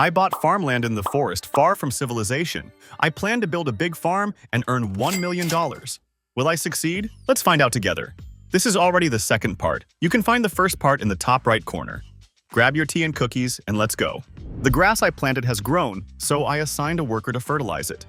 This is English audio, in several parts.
I bought farmland in the forest far from civilization. I plan to build a big farm and earn $1 million. Will I succeed? Let's find out together. This is already the second part. You can find the first part in the top right corner. Grab your tea and cookies and let's go. The grass I planted has grown, so I assigned a worker to fertilize it.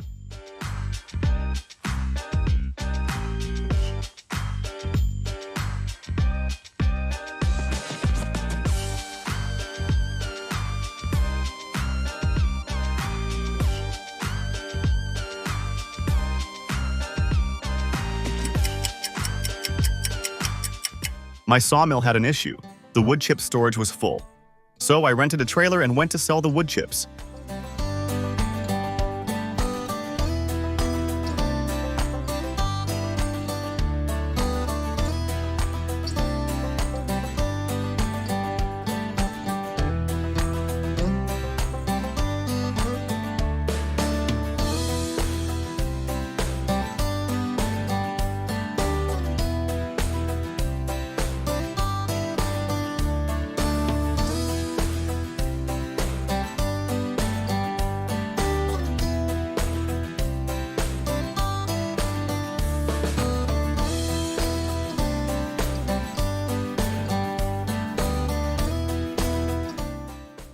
My sawmill had an issue. The wood chip storage was full. So I rented a trailer and went to sell the wood chips.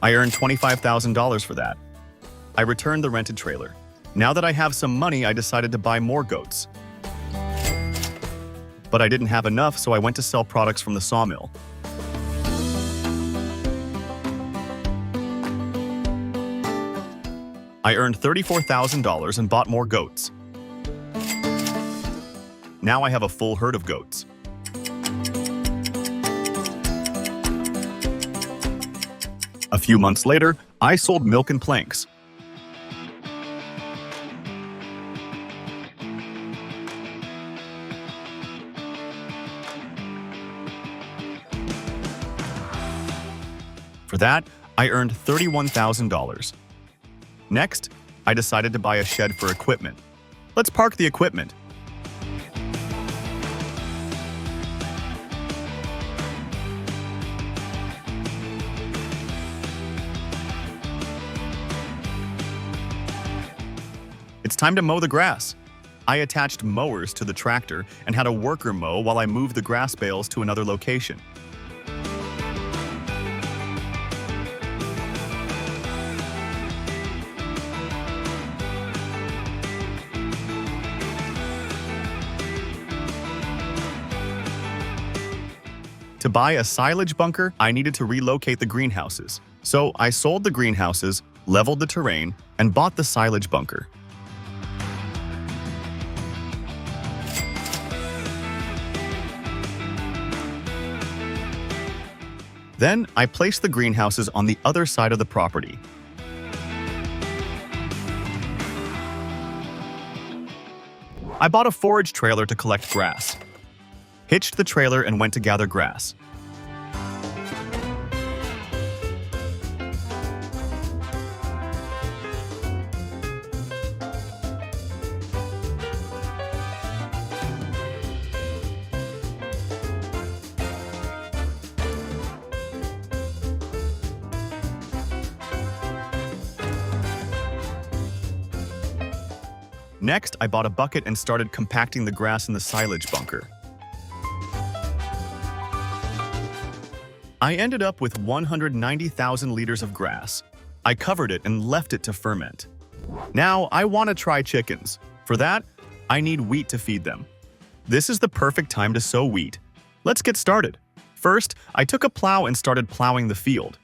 I earned $25,000 for that. I returned the rented trailer. Now that I have some money, I decided to buy more goats. But I didn't have enough, so I went to sell products from the sawmill. I earned $34,000 and bought more goats. Now I have a full herd of goats. A few months later, I sold milk and planks. For that, I earned $31,000. Next, I decided to buy a shed for equipment. Let's park the equipment. It's time to mow the grass. I attached mowers to the tractor and had a worker mow while I moved the grass bales to another location. To buy a silage bunker, I needed to relocate the greenhouses. So I sold the greenhouses, leveled the terrain, and bought the silage bunker. Then, I placed the greenhouses on the other side of the property. I bought a forage trailer to collect grass. Hitched the trailer and went to gather grass. Next, I bought a bucket and started compacting the grass in the silage bunker. I ended up with 190,000 liters of grass. I covered it and left it to ferment. Now, I want to try chickens. For that, I need wheat to feed them. This is the perfect time to sow wheat. Let's get started. First, I took a plow and started plowing the field.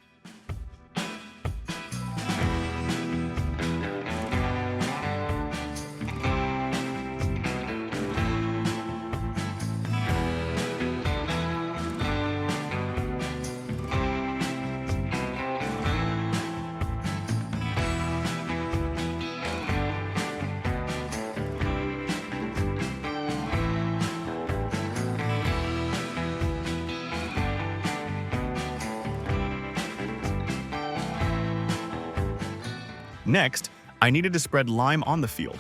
Next, I needed to spread lime on the field.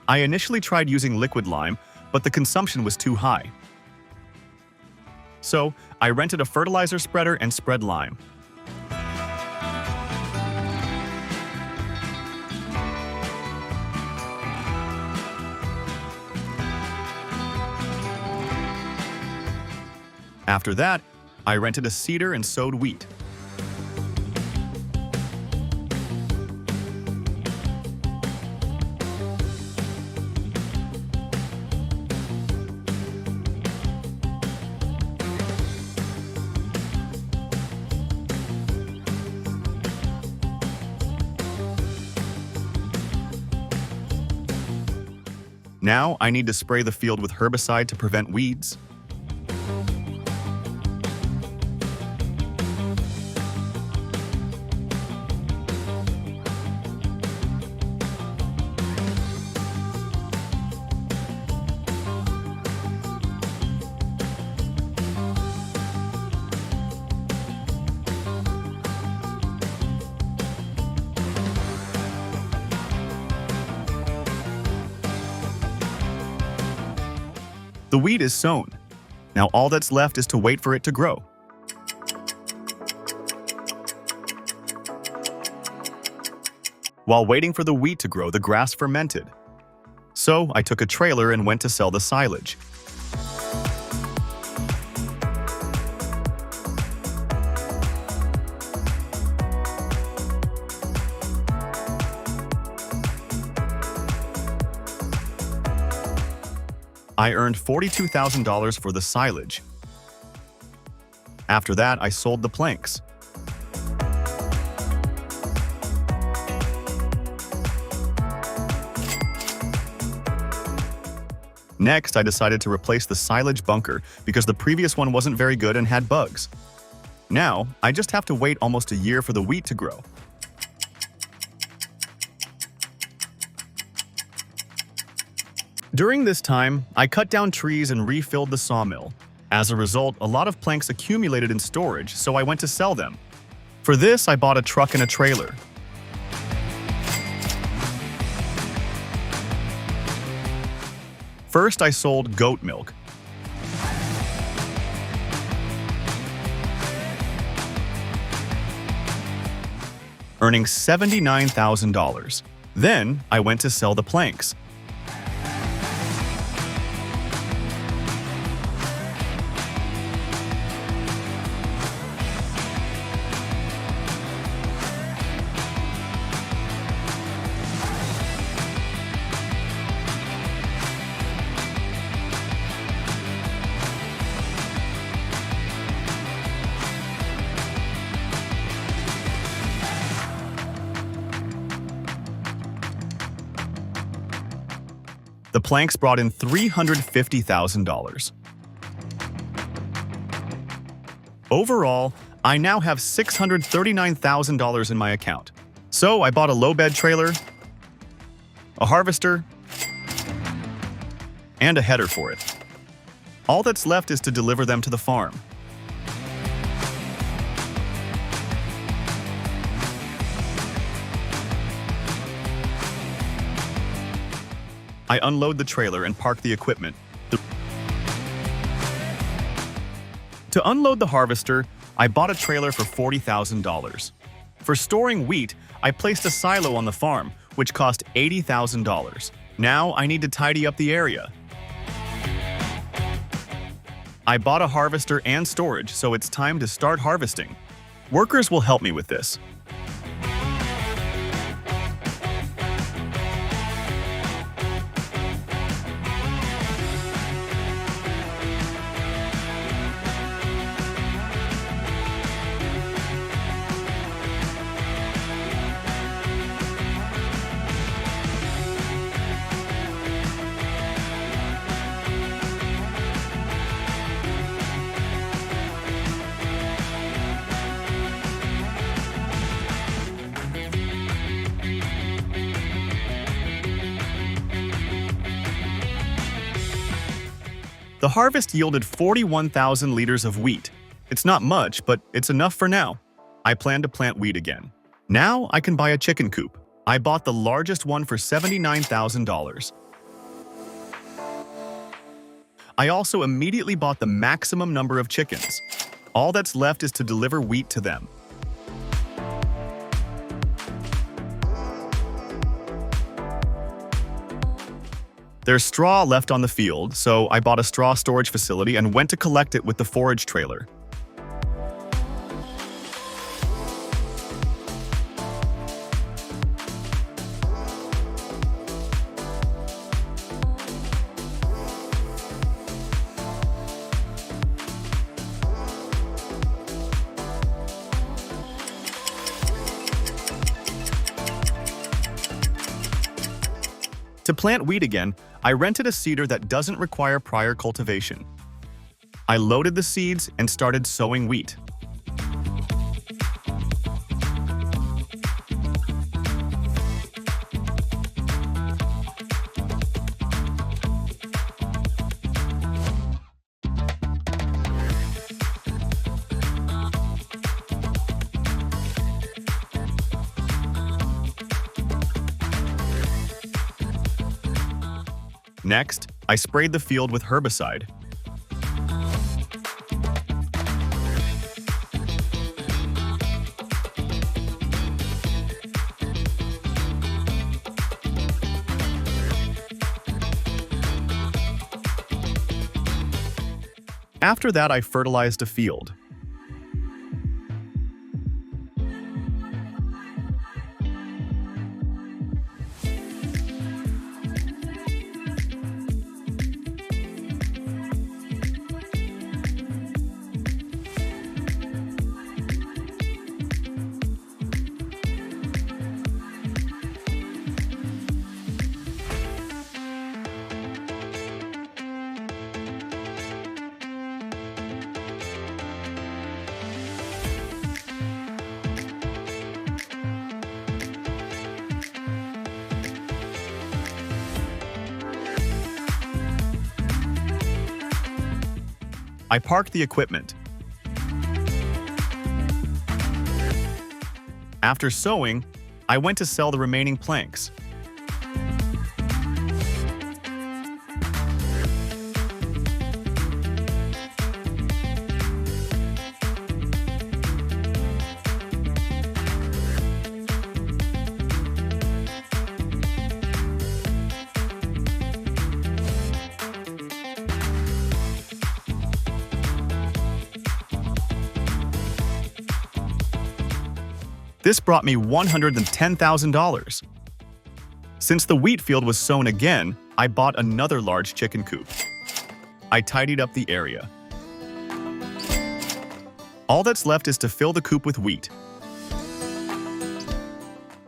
I initially tried using liquid lime, but the consumption was too high. So, I rented a fertilizer spreader and spread lime. After that, I rented a seeder and sowed wheat. Now I need to spray the field with herbicide to prevent weeds. The wheat is sown. Now all that's left is to wait for it to grow. While waiting for the wheat to grow, the grass fermented. So I took a trailer and went to sell the silage. I earned $42,000 for the silage. After that, I sold the planks. Next, I decided to replace the silage bunker because the previous one wasn't very good and had bugs. Now, I just have to wait almost a year for the wheat to grow. During this time, I cut down trees and refilled the sawmill. As a result, a lot of planks accumulated in storage, so I went to sell them. For this, I bought a truck and a trailer. First, I sold goat milk. Earning $79,000. Then, I went to sell the planks. The planks brought in $350,000. Overall, I now have $639,000 in my account. So I bought a low bed trailer, a harvester, and a header for it. All that's left is to deliver them to the farm. I unload the trailer and park the equipment. To unload the harvester, I bought a trailer for $40,000. For storing wheat, I placed a silo on the farm, which cost $80,000. Now I need to tidy up the area. I bought a harvester and storage, so it's time to start harvesting. Workers will help me with this. The harvest yielded 41,000 liters of wheat. It's not much, but it's enough for now. I plan to plant wheat again. Now I can buy a chicken coop. I bought the largest one for $79,000. I also immediately bought the maximum number of chickens. All that's left is to deliver wheat to them. There's straw left on the field, so I bought a straw storage facility and went to collect it with the forage trailer. To plant wheat again, I rented a seeder that doesn't require prior cultivation. I loaded the seeds and started sowing wheat. Next, I sprayed the field with herbicide. After that, I fertilized a field. I parked the equipment. After sowing, I went to sell the remaining planks. This brought me $110,000. Since the wheat field was sown again, I bought another large chicken coop. I tidied up the area. All that's left is to fill the coop with wheat.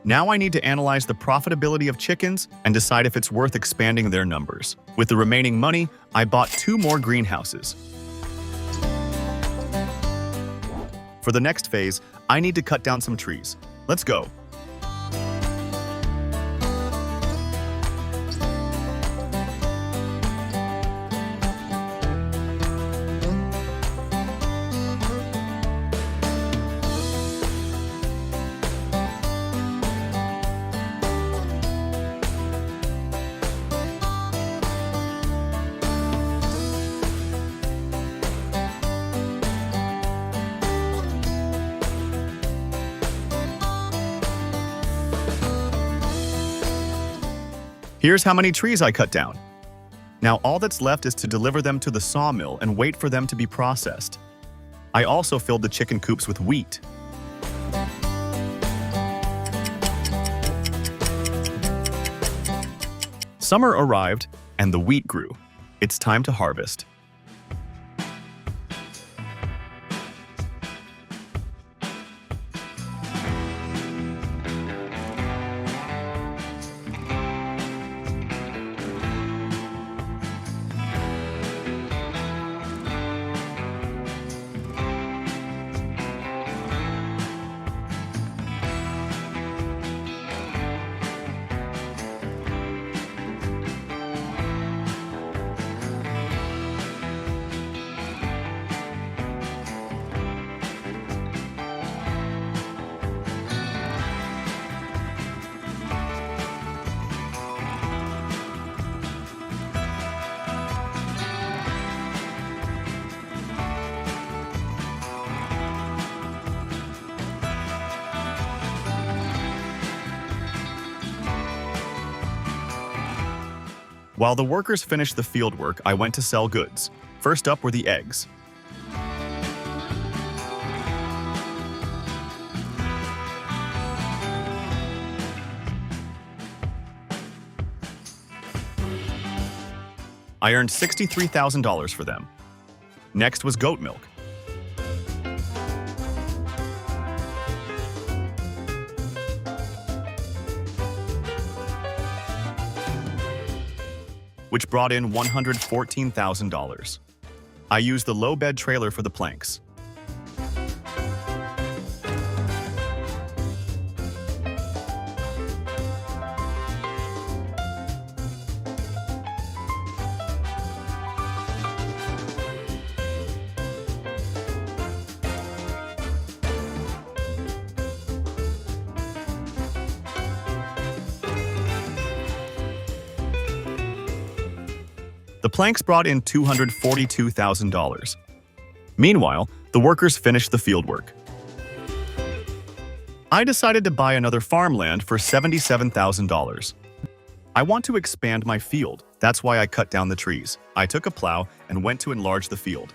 Now I need to analyze the profitability of chickens and decide if it's worth expanding their numbers. With the remaining money, I bought 2 more greenhouses. For the next phase, I need to cut down some trees. Let's go. Here's how many trees I cut down. Now all that's left is to deliver them to the sawmill and wait for them to be processed. I also filled the chicken coops with wheat. Summer arrived and the wheat grew. It's time to harvest. While the workers finished the field work, I went to sell goods. First up were the eggs. I earned $63,000 for them. Next was goat milk. Which brought in $114,000. I used the low bed trailer for the planks. The planks brought in $242,000. Meanwhile, the workers finished the fieldwork. I decided to buy another farmland for $77,000. I want to expand my field. That's why I cut down the trees. I took a plow and went to enlarge the field.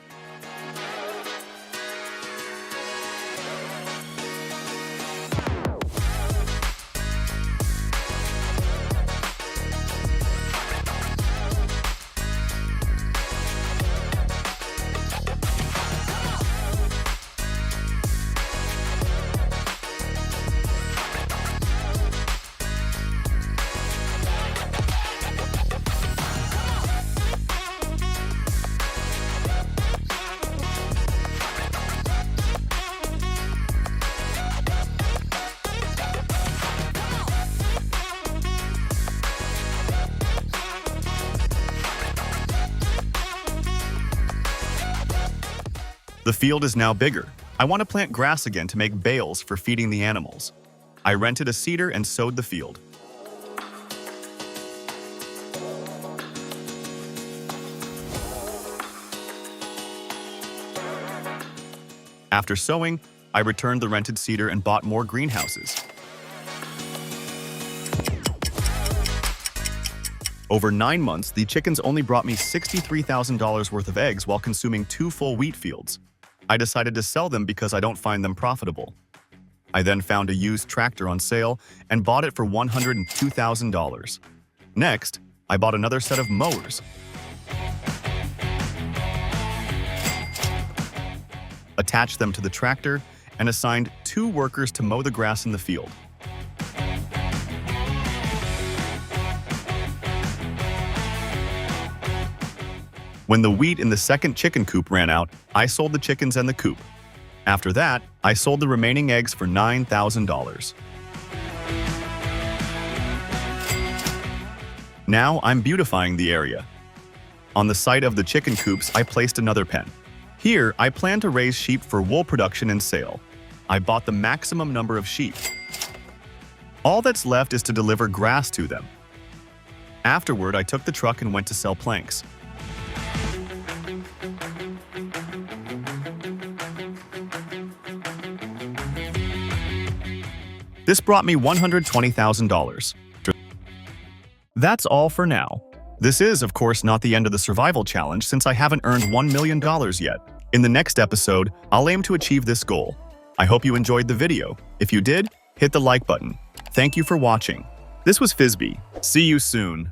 The field is now bigger. I want to plant grass again to make bales for feeding the animals. I rented a seeder and sowed the field. After sowing, I returned the rented seeder and bought more greenhouses. Over 9 months, the chickens only brought me $63,000 worth of eggs while consuming 2 full wheat fields. I decided to sell them because I don't find them profitable. I then found a used tractor on sale and bought it for $102,000. Next, I bought another set of mowers. Attached them to the tractor and assigned 2 workers to mow the grass in the field. When the wheat in the second chicken coop ran out, I sold the chickens and the coop. After that, I sold the remaining eggs for $9,000. Now I'm beautifying the area. On the site of the chicken coops, I placed another pen. Here, I plan to raise sheep for wool production and sale. I bought the maximum number of sheep. All that's left is to deliver grass to them. Afterward, I took the truck and went to sell planks. This brought me $120,000. That's all for now. This is, of course, not the end of the survival challenge since I haven't earned $1 million yet. In the next episode, I'll aim to achieve this goal. I hope you enjoyed the video. If you did, hit the like button. Thank you for watching. This was Fizbee. See you soon.